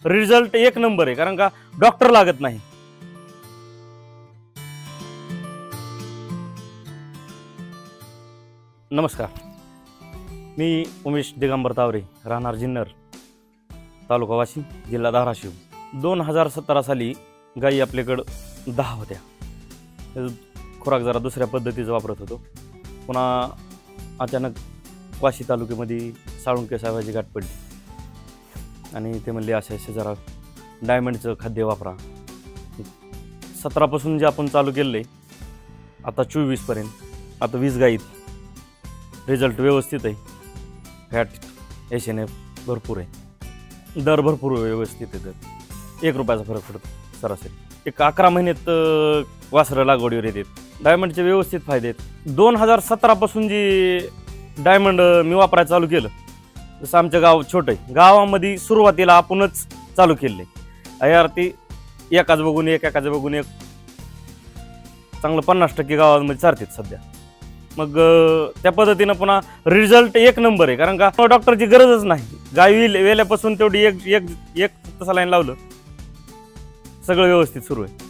Result एक number आहे, कारण का डॉक्टर लागत नाही। नमस्कार, मी उमेश दिगंबर तावरे, राहणार जिन्नर, तालुका वाशी, जिल्हा धाराशिव। 2017 साली गायी आपल्याकडं 10 होत्या। खुराक जरा दुसऱ्या पद्धतीचा वापरत होतो। पुन्हा अचानक वाशी तालुक्यामध्ये साळुंके साहेबाची गाठ पडली आणि ते म्हणले असे जरा डायमंडचं खाद्य वापरा। 17 पासून जे आपण चालू केलं आहे आता 24 पर्यंत, आता 20 गायीत रिझल्ट व्यवस्थित आहे। फॅट एसएनएफ भरपूर आहे, दर भरपूर व्यवस्थित येतात। 1 रुपयाचा फरक पडतो सरासरी। एक 11 महिन्यात वासरं लागवडीवर येतात। डायमंडचे व्यवस्थित फायदे आहेत। 2017 पासून जी डायमंड मी वापरायला चालू केलं, जसं आमचं गाव छोटं आहे, गावामध्ये सुरुवातीला आपणच चालू केले यार, ती एकाच बघून एक चांगलं 50% गावामध्ये चालतात सध्या। मग त्या पद्धतीनं पुन्हा रिझल्ट एक नंबर आहे, कारण का डॉक्टरची गरजच नाही। गाय वेल्यापासून तेवढी एक सलाईन लावलं, सगळं व्यवस्थित सुरू आहे।